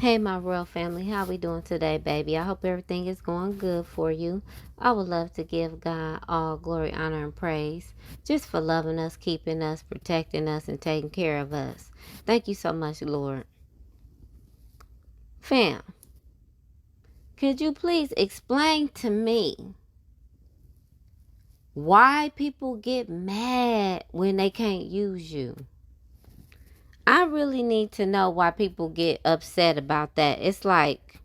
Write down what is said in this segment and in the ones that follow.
Hey, my royal family, how we doing today, baby? I hope everything is going good for you. I would love to give God all glory, honor, and praise just for loving us, keeping us, protecting us, and taking care of us. Thank you so much, Lord. Fam, could you please explain to me why people get mad when they can't use you? I really need to know why people get upset about that. It's like,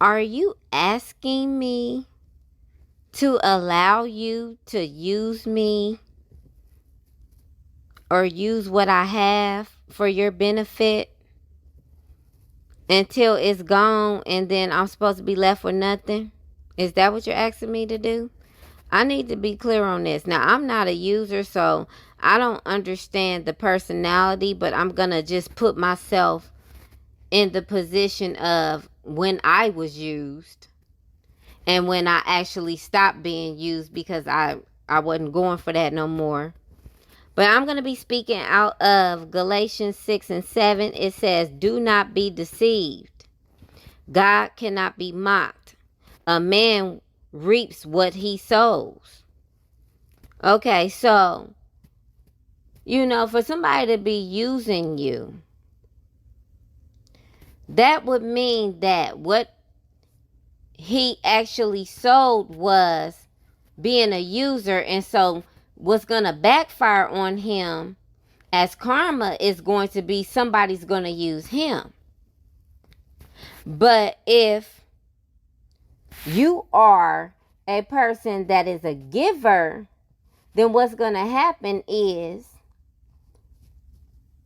are you asking me to allow you to use me or use what I have for your benefit until it's gone and then I'm supposed to be left with nothing? Is that what you're asking me to do? I need to be clear on this. Now, I'm not a user, so I don't understand the personality, but I'm going to just put myself in the position of when I was used and when I actually stopped being used because I wasn't going for that no more. But I'm going to be speaking out of Galatians 6 and 7. It says, do not be deceived. God cannot be mocked. A man reaps what he sows. Okay, so, for somebody to be using you, that would mean that what he actually sold was being a user. And so what's going to backfire on him as karma is going to be somebody's going to use him. But if you are a person that is a giver, then what's going to happen is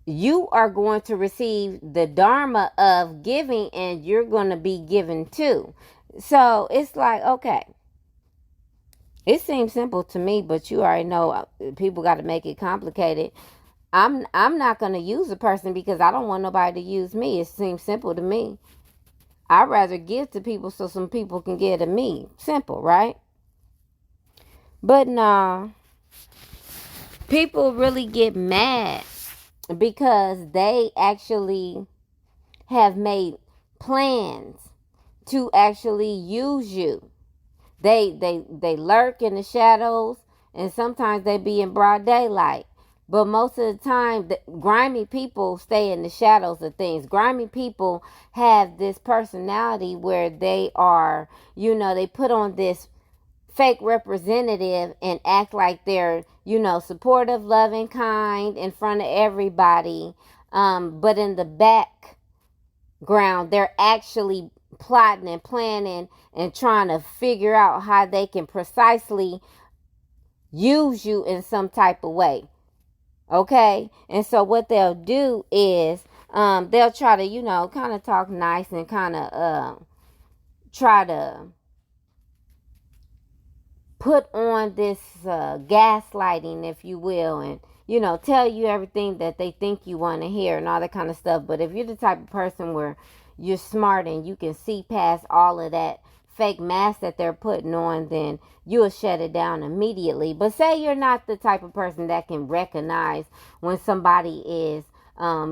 you are going to receive the dharma of giving and you're going to be given too. So it's like, okay, it seems simple to me, but you already know people got to make it complicated. I'm not going to use a person because I don't want nobody to use me. It seems simple to me. I'd rather give to people so some people can give to me. Simple, right? But nah, people really get mad because they actually have made plans to actually use you. They lurk in the shadows and sometimes they be in broad daylight. But most of the time, the grimy people stay in the shadows of things. Grimy people have this personality where they are, they put on this fake representative and act like they're, supportive, loving, kind in front of everybody. But in the background, they're actually plotting and planning and trying to figure out how they can precisely use you in some type of way. Okay, and so what they'll do is they'll try to, kind of talk nice and kind of try to put on this gaslighting, if you will, and, tell you everything that they think you want to hear and all that kind of stuff. But if you're the type of person where you're smart and you can see past all of that fake mask that they're putting on, then you'll shut it down immediately. But say you're not the type of person that can recognize when somebody is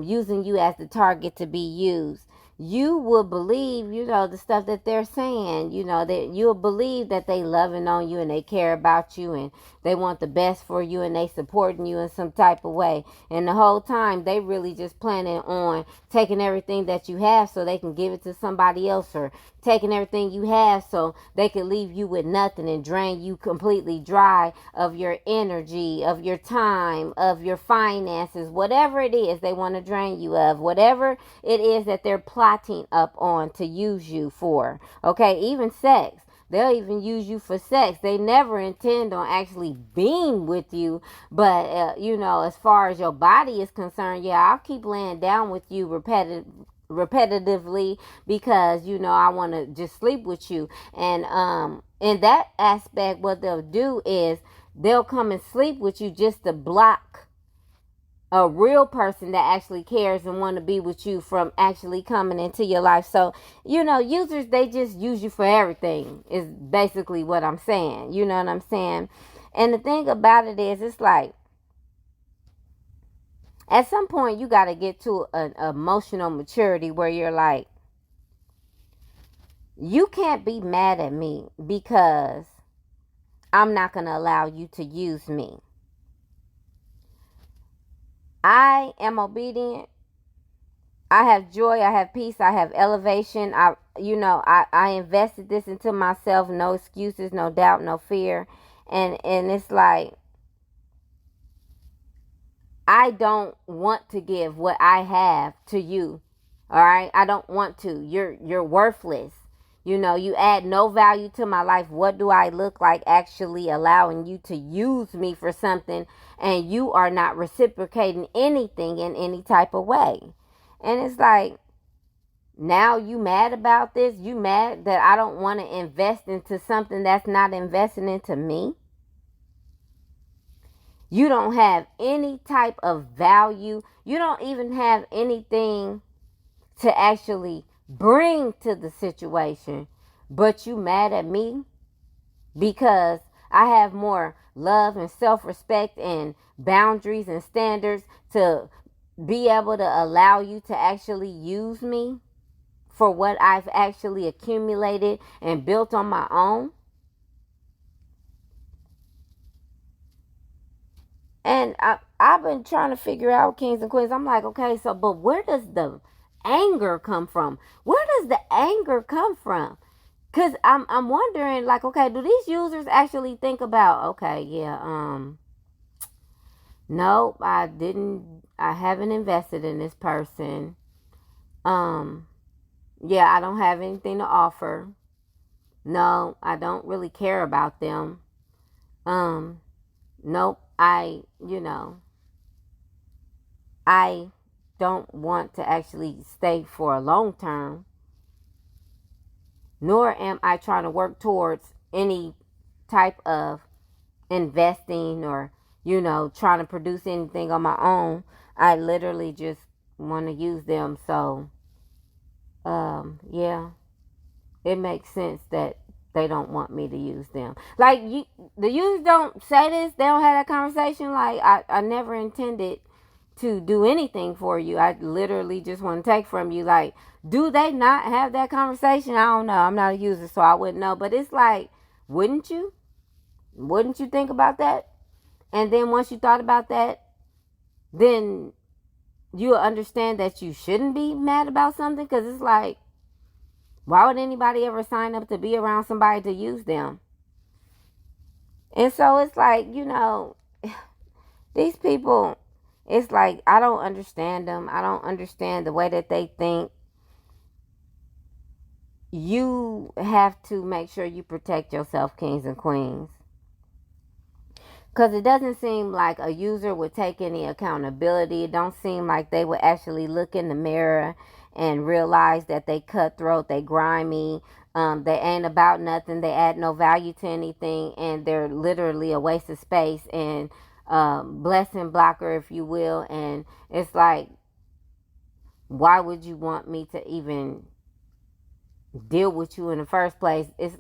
using you as the target to be used. You will believe, the stuff that they're saying, that you'll believe that they loving on you and they care about you and they want the best for you and they supporting you in some type of way. And the whole time they really just planning on taking everything that you have so they can give it to somebody else, or taking everything you have so they can leave you with nothing and drain you completely dry of your energy, of your time, of your finances, whatever it is they want to drain you of, whatever it is that they're plotting up on to use you for. Okay, even sex. They'll even use you for sex. They never intend on actually being with you. But, as far as your body is concerned, yeah, I'll keep laying down with you repetitively because, I want to just sleep with you. And in that aspect, what they'll do is they'll come and sleep with you just to block a real person that actually cares and want to be with you from actually coming into your life. So, users, they just use you for everything is basically what I'm saying. You know what I'm saying? And the thing about it is, it's like, At some point, you got to get to an emotional maturity where you're like, you can't be mad at me because I'm not going to allow you to use me. I am obedient. I have joy. I have peace. I have elevation. I invested this into myself. No excuses, no doubt, no fear. And it's like, I don't want to give what I have to you. All right? I don't want to. You're worthless. You add no value to my life. What do I look like actually allowing you to use me for something, and you are not reciprocating anything in any type of way? And it's like, now you mad about this? You mad that I don't want to invest into something that's not investing into me? You don't have any type of value. You don't even have anything to actually bring to the situation, but you mad at me because I have more love and self-respect and boundaries and standards to be able to allow you to actually use me for what I've actually accumulated and built on my own. And I've been trying to figure out, kings and queens. I'm like, okay, so, but where does the anger come from? Where does the anger come from? Because I'm wondering, like, okay, do these users actually think about, okay, yeah, no, I haven't invested in this person. Yeah, I don't have anything to offer. No, I don't really care about them. Nope, I don't want to actually stay for a long term, nor am I trying to work towards any type of investing or, trying to produce anything on my own. I literally just want to use them. So, yeah, it makes sense that they don't want me to use them. Like, the users don't say this. They don't have that conversation. Like, I never intended to do anything for you. I literally just want to take from you. Like, do they not have that conversation? I don't know. I'm not a user, so I wouldn't know. But it's like, wouldn't you? Wouldn't you think about that? And then once you thought about that, then you'll understand that you shouldn't be mad about something. Because it's like, why would anybody ever sign up to be around somebody to use them? And so it's like, these people, it's like, I don't understand them. I don't understand the way that they think. You have to make sure you protect yourself, kings and queens. Because it doesn't seem like a user would take any accountability. It don't seem like they would actually look in the mirror and realize that they cutthroat, they grimy, they ain't about nothing, they add no value to anything, and they're literally a waste of space and blessing blocker, if you will. And it's like, why would you want me to even deal with you in the first place? It's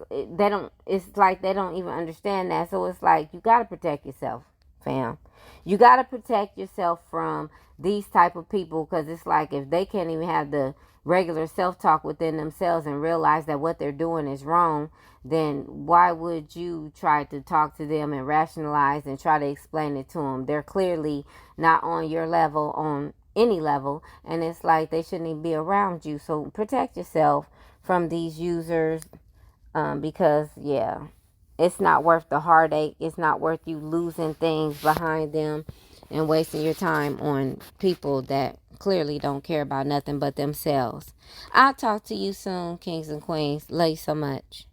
like they don't even understand that. So it's like, you got to protect yourself, fam. You got to protect yourself from these type of people, because it's like, if they can't even have the regular self-talk within themselves and realize that what they're doing is wrong, then why would you try to talk to them and rationalize and try to explain it to them? They're clearly not on your level, on any level, and it's like they shouldn't even be around you. So protect yourself from these users, because, yeah, it's not worth the heartache. It's not worth you losing things behind them and wasting your time on people that clearly don't care about nothing but themselves. I'll talk to you soon, kings and queens. Love you so much.